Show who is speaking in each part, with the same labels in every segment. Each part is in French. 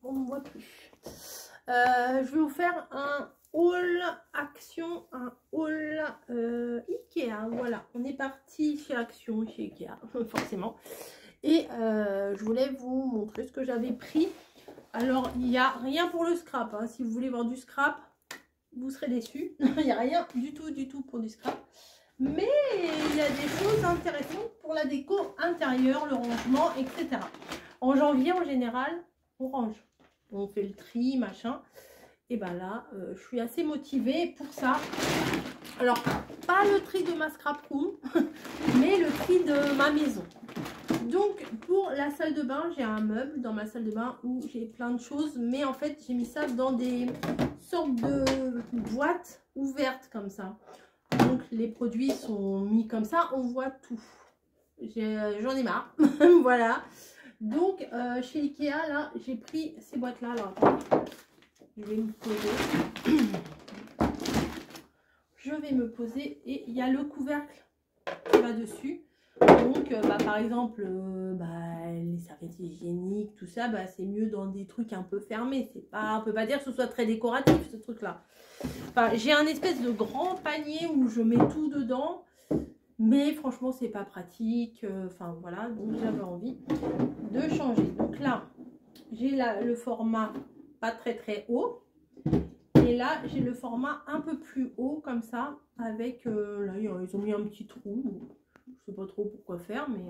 Speaker 1: on ne voit plus. Je vais vous faire un haul Action, un haul Ikea. Voilà, on est parti chez Action, chez Ikea, forcément. Et je voulais vous montrer ce que j'avais pris. Alors, il n'y a rien pour le scrap. Hein. Si vous voulez voir du scrap, vous serez déçus. Il n'y a rien du tout pour du scrap. Mais il y a des choses intéressantes pour la déco intérieure, le rangement, etc. En janvier, en général, on range. On fait le tri, machin. Et ben là, je suis assez motivée pour ça. Alors, pas le tri de ma scrap room, mais le tri de ma maison. Donc, pour la salle de bain, j'ai un meuble dans ma salle de bain où j'ai plein de choses. Mais en fait, j'ai mis ça dans des sortes de boîtes ouvertes comme ça. Donc, les produits sont mis comme ça, on voit tout. J'en ai marre. Voilà. Donc, chez Ikea, là, j'ai pris ces boîtes-là. Alors, attendez. Je vais me poser. Je vais me poser et il y a le couvercle qui va dessus. Donc, par exemple, les serviettes hygiéniques, tout ça, c'est mieux dans des trucs un peu fermés. C'est pas, on peut pas dire que ce soit très décoratif, ce truc-là. Enfin, j'ai un espèce de grand panier où je mets tout dedans. Mais franchement, c'est pas pratique. Enfin, voilà. Donc, j'avais envie de changer. Donc là, j'ai le format pas très haut. Et là, j'ai le format un peu plus haut, comme ça. Avec, là, ils ont mis un petit trou. Je sais pas trop pourquoi faire, mais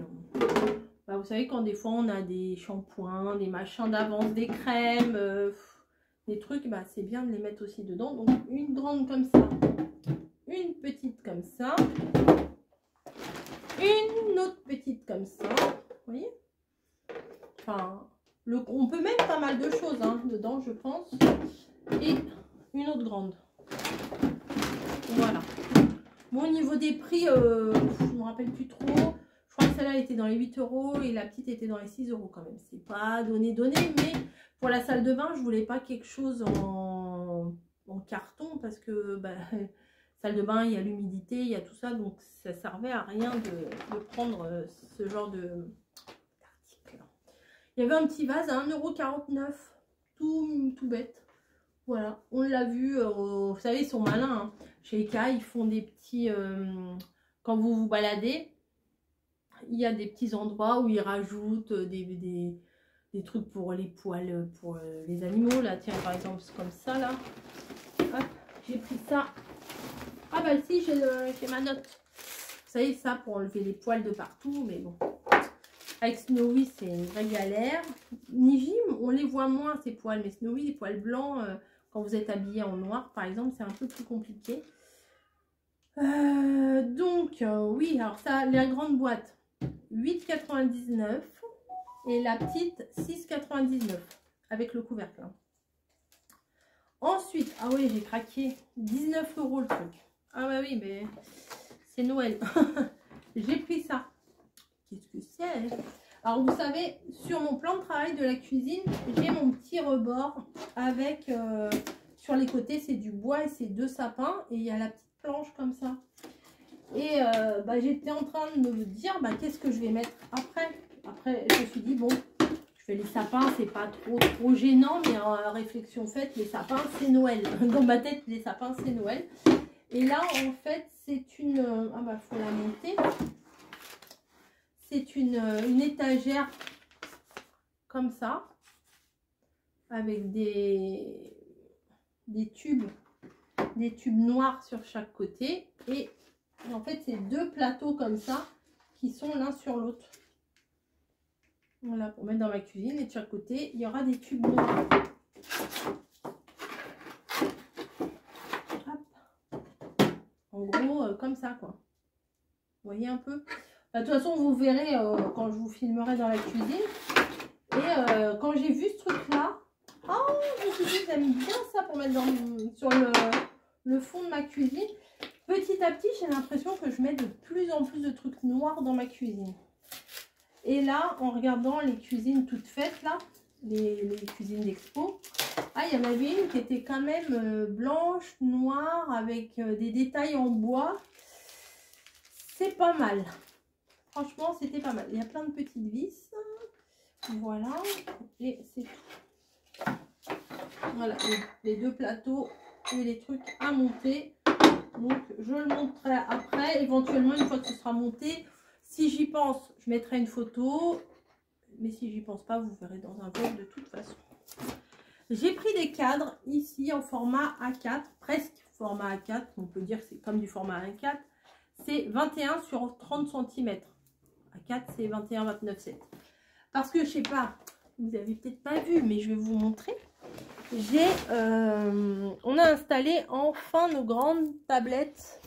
Speaker 1: vous savez, quand des fois on a des shampoings, des machins d'avance, des crèmes, des trucs, c'est bien de les mettre aussi dedans. Donc une grande comme ça, une petite comme ça, une autre petite comme ça, vous voyez. Enfin, on peut mettre pas mal de choses dedans, je pense. Et une autre grande. Voilà. Bon, au niveau des prix, je ne me rappelle plus trop. Je crois que celle-là était dans les 8 € et la petite était dans les 6 € quand même. C'est pas donné, mais pour la salle de bain, je voulais pas quelque chose en carton parce que salle de bain, il y a l'humidité, il y a tout ça, donc ça servait à rien de prendre ce genre d'article. Il y avait un petit vase à 1,49 €, tout bête. Voilà, on l'a vu, vous savez, ils sont malins. Chez Ikea, ils font des petits... quand vous vous baladez, il y a des petits endroits où ils rajoutent des trucs pour les poils, pour les animaux. Là, tiens, par exemple, c'est comme ça, là. Hop, j'ai pris ça. Ah si, j'ai ma note. Vous savez, ça, pour enlever les poils de partout, mais bon. Avec Snowy, c'est une vraie galère. Nijim, on les voit moins, ces poils, mais Snowy, les poils blancs... quand vous êtes habillé en noir, par exemple, c'est un peu plus compliqué. Oui, alors ça, la grande boîte, 8,99 € et la petite, 6,99 € avec le couvercle. Ensuite, ah oui, j'ai craqué, 19 € le truc. Ah bah oui, mais c'est Noël. J'ai pris ça. Qu'est-ce que c'est? Alors, vous savez, sur mon plan de travail de la cuisine, j'ai mon petit rebord avec, sur les côtés, c'est du bois et c'est 2 sapins. Et il y a la petite planche comme ça. Et j'étais en train de me dire, qu'est-ce que je vais mettre après? Après, je me suis dit, bon, je fais les sapins, c'est pas trop gênant. Mais en réflexion faite, les sapins, c'est Noël. Dans ma tête, les sapins, c'est Noël. Et là, en fait, c'est une... faut la monter. C'est une étagère comme ça, avec des tubes noirs sur chaque côté. Et en fait, c'est 2 plateaux comme ça qui sont l'un sur l'autre. Voilà, pour mettre dans ma cuisine. Et de chaque côté, il y aura des tubes noirs. Hop. En gros, comme ça, quoi. Vous voyez un peu? De toute façon, vous verrez quand je vous filmerai dans la cuisine. Et quand j'ai vu ce truc-là, je me suis dit, j'aime bien ça pour mettre sur le fond de ma cuisine. Petit à petit, j'ai l'impression que je mets de plus en plus de trucs noirs dans ma cuisine. Et là, en regardant les cuisines toutes faites, là, les cuisines d'expo, il y en avait une qui était quand même blanche, noire, avec des détails en bois. C'est pas mal. Franchement, c'était pas mal. Il y a plein de petites vis. Voilà. Et c'est tout. Voilà, les deux plateaux et les trucs à monter. Donc je le montrerai après, éventuellement une fois que ce sera monté. Si j'y pense, je mettrai une photo. Mais si j'y pense pas, vous verrez dans un vlog de toute façon. J'ai pris des cadres ici en format A4, presque format A4. On peut dire que c'est comme du format A4. C'est 21 sur 30 cm. A4 c'est 21-29,7. Parce que je sais pas, vous avez peut-être pas vu, mais je vais vous montrer. On a installé enfin nos grandes tablettes.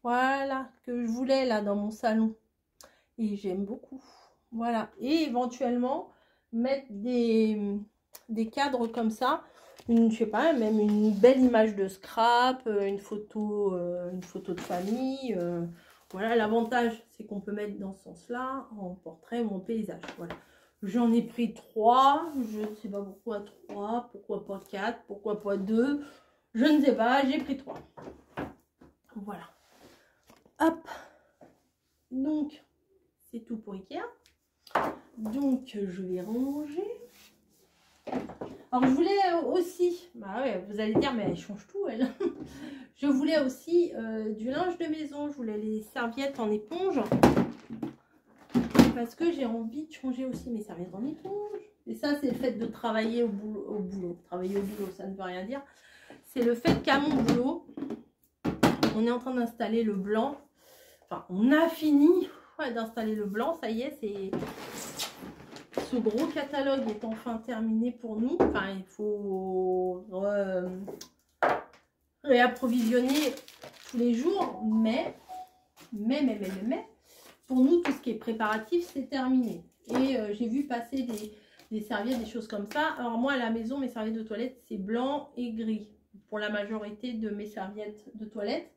Speaker 1: Voilà, que je voulais là dans mon salon. Et j'aime beaucoup. Voilà. Et éventuellement, mettre des cadres comme ça. Je sais pas, même une belle image de scrap, une photo de famille. Voilà, l'avantage, c'est qu'on peut mettre dans ce sens-là, en portrait ou en paysage. Voilà. J'en ai pris 3. Je ne sais pas pourquoi 3. Pourquoi pas 4. Pourquoi pas 2. Je ne sais pas. J'ai pris 3. Voilà. Hop. Donc, c'est tout pour Ikea. Donc, je vais ranger. Alors, je voulais aussi... Bah ouais, vous allez dire, mais elle change tout, elle. Je voulais aussi du linge de maison. Je voulais les serviettes en éponge. Parce que j'ai envie de changer aussi mes serviettes en éponge. Et ça, c'est le fait de travailler au boulot. Travailler au boulot, ça ne veut rien dire. C'est le fait qu'à mon boulot, on est en train d'installer le blanc. Enfin, on a fini d'installer le blanc. Ça y est, c'est... Ce gros catalogue est enfin terminé pour nous. Enfin, il faut réapprovisionner tous les jours. Mais, pour nous, tout ce qui est préparatif, c'est terminé. Et j'ai vu passer des serviettes, des choses comme ça. Alors moi, à la maison, mes serviettes de toilette, c'est blanc et gris. Pour la majorité de mes serviettes de toilette.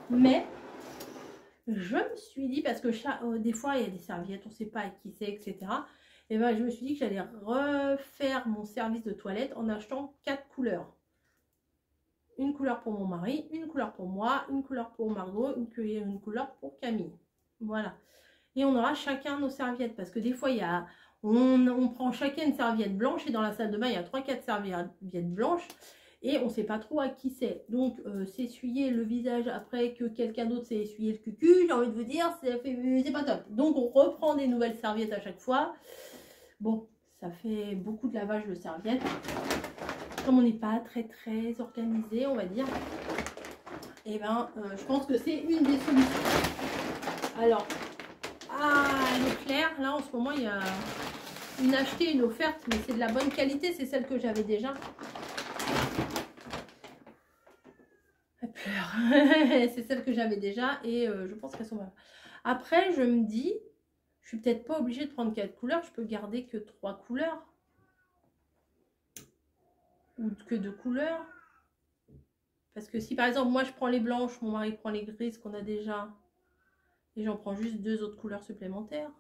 Speaker 1: Mais... je me suis dit, parce que des fois, il y a des serviettes, on ne sait pas à qui c'est, etc. Et ben, je me suis dit que j'allais refaire mon service de toilette en achetant 4 couleurs. Une couleur pour mon mari, une couleur pour moi, une couleur pour Margot, une couleur pour Camille. Voilà. Et on aura chacun nos serviettes. Parce que des fois, on prend chacun une serviette blanche. Et dans la salle de bain, il y a 3-4 serviettes blanches. Et on ne sait pas trop à qui c'est. Donc, s'essuyer le visage après que quelqu'un d'autre s'est essuyé le cucu, j'ai envie de vous dire, c'est pas top. Donc, on reprend des nouvelles serviettes à chaque fois. Bon, ça fait beaucoup de lavage de serviettes. Comme on n'est pas très organisé, on va dire. Et ben, je pense que c'est une des solutions. Alors, à Leclerc, là, en ce moment, il y a une achetée, une offerte. Mais c'est de la bonne qualité, c'est celle que j'avais déjà. Elle pleure. C'est celle que j'avais déjà et je pense qu'elles sont mal. Après, je me dis, je suis peut-être pas obligée de prendre 4 couleurs. Je peux garder que 3 couleurs. Ou que 2 couleurs. Parce que si par exemple, moi je prends les blanches, mon mari prend les grises qu'on a déjà. Et j'en prends juste 2 autres couleurs supplémentaires.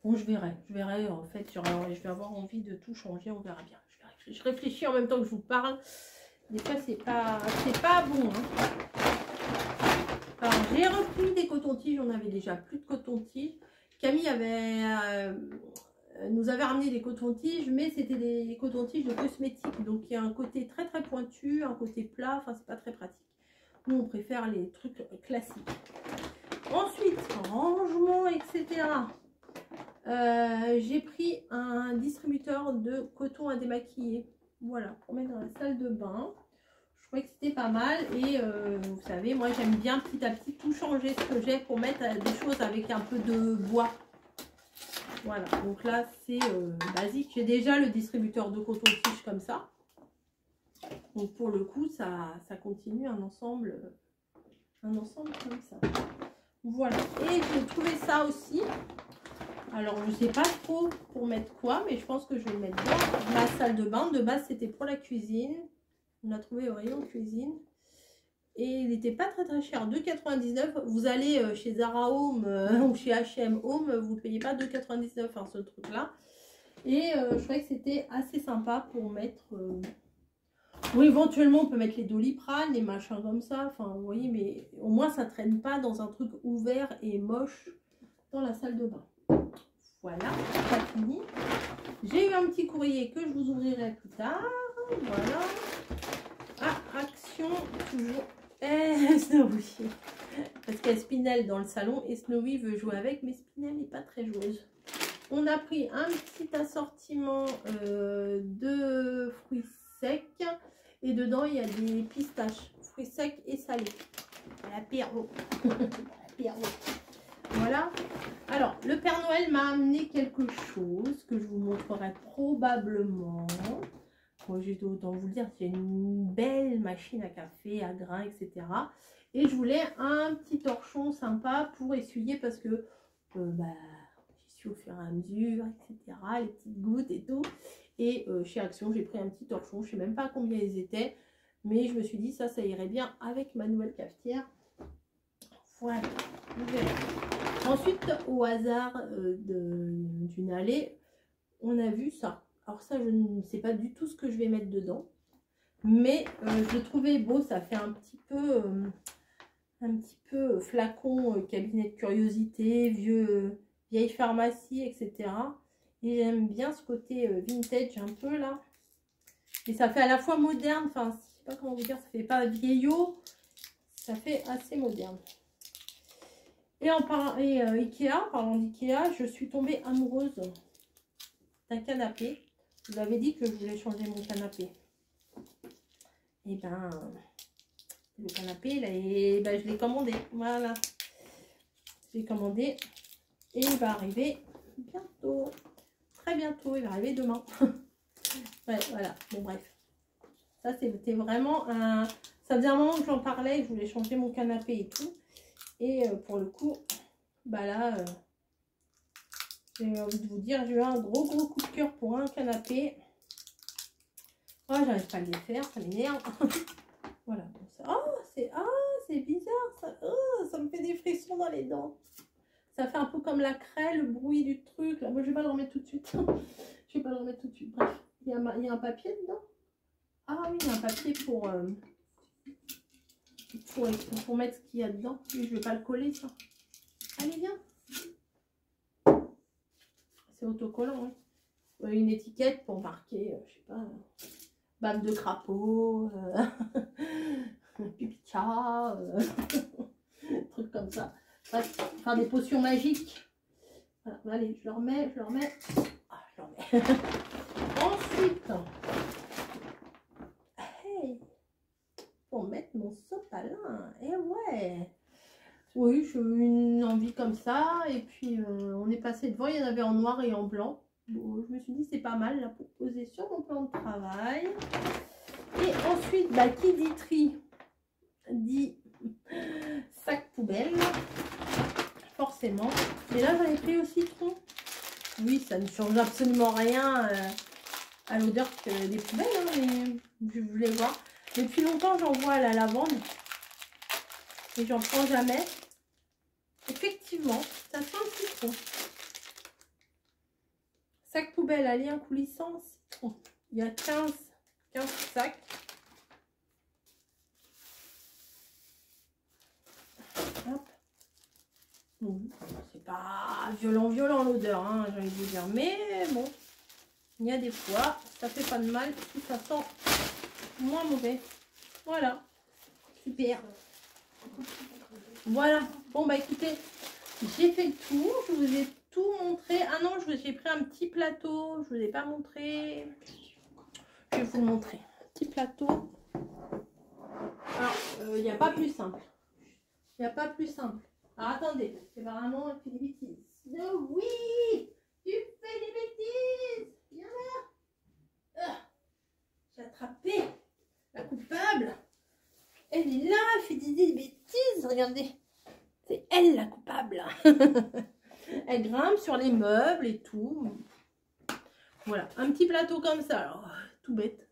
Speaker 1: Bon, je verrai. En fait, je vais avoir envie de tout changer. On verra bien. Je réfléchis en même temps que je vous parle. Des fois, c'est pas bon. Hein. Alors, j'ai repris des cotons-tiges. On avait déjà plus de cotons-tiges. Camille nous avait ramené des cotons-tiges, mais c'était des cotons-tiges de cosmétiques. Donc, il y a un côté très pointu, un côté plat. Enfin, c'est pas très pratique. Nous, on préfère les trucs classiques. Ensuite, rangement, etc. J'ai pris un distributeur de coton à démaquiller. Voilà, pour mettre dans la salle de bain. Je trouvais que c'était pas mal. Et vous savez, moi j'aime bien petit à petit tout changer ce que j'ai pour mettre des choses avec un peu de bois. Voilà, donc là c'est basique. J'ai déjà le distributeur de coton-tige comme ça. Donc pour le coup, ça continue un ensemble comme ça. Voilà, et j'ai trouvé ça aussi. Alors, je ne sais pas trop pour mettre quoi, mais je pense que je vais le mettre dans ma salle de bain. De base, c'était pour la cuisine. On l'a trouvé au rayon cuisine. Et il n'était pas très cher, 2,99 €. Vous allez chez Zara Home ou chez H&M Home, vous ne payez pas 2,99 € ce truc-là. Et je trouvais que c'était assez sympa pour mettre... Ou éventuellement, on peut mettre les Doliprane, les machins comme ça. Enfin, vous voyez, mais au moins, ça ne traîne pas dans un truc ouvert et moche dans la salle de bain. Voilà, pas fini. J'ai eu un petit courrier que je vous ouvrirai plus tard. voilà. Ah, Action, toujours. Eh, Snowy. Parce qu'il y a Spinel dans le salon et Snowy veut jouer avec, mais Spinel n'est pas très joueuse. On a pris un petit assortiment de fruits secs. Et dedans, il y a des pistaches, fruits secs et salés. L'apéro. L'apéro. Voilà. Alors, le Père Noël m'a amené quelque chose que je vous montrerai probablement. Moi, j'ai autant vous le dire, c'est une belle machine à café, à grains, etc. Et je voulais un petit torchon sympa pour essuyer parce que j'essuie au fur et à mesure, etc. Les petites gouttes et tout. Et chez Action, j'ai pris un petit torchon. Je ne sais même pas combien ils étaient. Mais je me suis dit, ça irait bien avec ma nouvelle cafetière. Voilà. Ensuite, au hasard d'une allée, on a vu ça. Alors ça, je ne sais pas du tout ce que je vais mettre dedans. Mais je le trouvais beau. Ça fait un petit peu flacon, cabinet de curiosité, vieille pharmacie, etc. Et j'aime bien ce côté vintage un peu là. Et ça fait à la fois moderne, enfin, je sais pas comment vous dire, ça fait pas vieillot, ça fait assez moderne. Et en parlant d'Ikea, je suis tombée amoureuse d'un canapé. Je vous avais dit que je voulais changer mon canapé. Et ben, le canapé, là, je l'ai commandé. Voilà. Je l'ai commandé et il va arriver bientôt. Très bientôt, il va arriver demain. Ouais, voilà. Bon, bref. Ça, c'était vraiment un... Ça faisait un moment que j'en parlais, je voulais changer mon canapé et tout. Et pour le coup, bah là, j'ai envie de vous dire, j'ai eu un gros coup de cœur pour un canapé. Oh, j'arrive pas à le défaire, ça m'énerve. Voilà. C'est bizarre, ça. Oh, ça me fait des frissons dans les dents. Ça fait un peu comme la craie, le bruit du truc. Là, moi, je vais pas le remettre tout de suite. Je vais pas le remettre tout de suite. Bref, il y a un papier dedans. Ah oui, il y a un papier pour mettre ce qu'il y a dedans. Oui, je vais pas le coller, ça. Allez, viens. C'est autocollant, oui. Une étiquette pour marquer, je sais pas, bave de crapaud, pipi de chat, trucs comme ça. Bref, faire des potions magiques. Voilà, allez, je le remets. Ah, je le remets. Ensuite, hey, pour mettre mon sopalin. Et ouais. Oui, j'ai eu une envie comme ça. Et puis, on est passé devant. Il y en avait en noir et en blanc. Bon, je me suis dit, c'est pas mal là pour poser sur mon plan de travail. Et ensuite, bah, qui dit tri dit sac poubelle. Forcément. Mais là, j'en ai pris au citron. Oui, ça ne change absolument rien à l'odeur des poubelles. Hein, mais je voulais voir. Depuis longtemps, j'en vois à la lavande. Et j'en prends jamais. Effectivement, ça sent le citron. Sac poubelle à lien coulissant, citron. Il y a 15 sacs. Hop. C'est pas violent l'odeur, hein, j'ai envie de vous dire. Mais bon, il y a des fois, ça fait pas de mal si ça sent moins mauvais. Voilà. Super. Voilà. Bon, bah écoutez, j'ai fait le tour. Je vous ai tout montré. Ah non, j'ai pris un petit plateau. Je ne vous ai pas montré. Je vais vous le montrer. Petit plateau. Alors, il n'y a pas plus simple. Il n'y a pas plus simple. Alors, attendez, parce que vraiment, elle fait des bêtises. Oui, tu fais des bêtises. Viens là. J'ai attrapé la coupable. Elle est là, elle fait des bêtises. Regardez. C'est elle la coupable. Elle grimpe sur les meubles et tout. Voilà, un petit plateau comme ça. Alors, tout bête.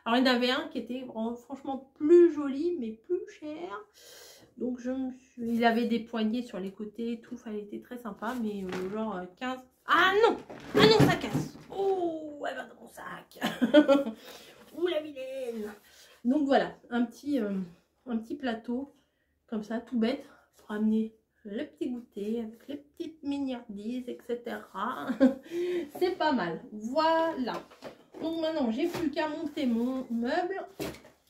Speaker 1: Alors, il y en avait un qui était franchement plus joli, mais plus cher. Donc, il avait des poignées sur les côtés et tout. Enfin, il était très sympa, mais genre 15... Ah non, ça casse. Oh, elle va dans mon sac. Ouh, la vilaine. Donc, voilà, un petit plateau comme ça, tout bête, pour amener le petit goûter avec les petites mignardises, etc. C'est pas mal. Voilà. Donc maintenant, j'ai plus qu'à monter mon meuble.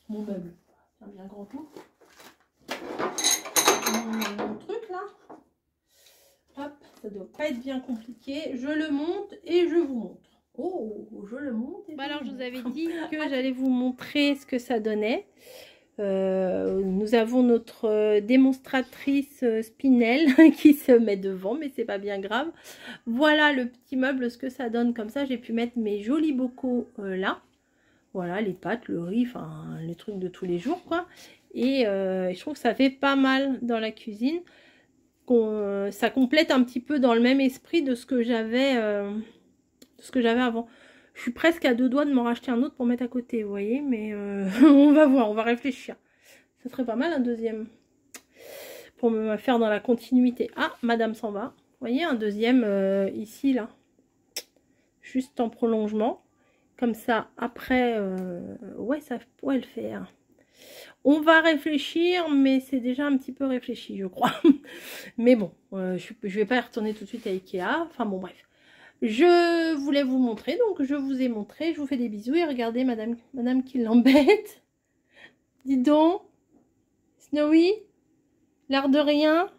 Speaker 1: Mon meuble, c'est un bien grand mot. Mon truc là. Hop, ça doit pas être bien compliqué. Je le monte et je vous montre. Oh, je le monte. Et alors, je vous avais dit que j'allais vous montrer ce que ça donnait. Nous avons notre démonstratrice Spinel qui se met devant, mais c'est pas bien grave. Voilà le petit meuble, ce que ça donne comme ça. J'ai pu mettre mes jolis bocaux là. Voilà, les pâtes, le riz, enfin les trucs de tous les jours quoi. Et je trouve que ça fait pas mal dans la cuisine. Ça complète un petit peu dans le même esprit de ce que j'avais avant. Je suis presque à 2 doigts de m'en racheter un autre pour mettre à côté, vous voyez, mais on va voir, on va réfléchir. Ça serait pas mal un deuxième pour me faire dans la continuité. Ah, madame s'en va. Vous voyez, un deuxième ici, là. Juste en prolongement. Comme ça, après, ouais, ça pourrait le faire. On va réfléchir, mais c'est déjà un petit peu réfléchi, je crois. Mais bon, je vais pas y retourner tout de suite à Ikea. Enfin bon, bref. Je voulais vous montrer, donc je vous ai montré. Je vous fais des bisous et regardez madame qui l'embête. Dis donc, Snowy, l'air de rien.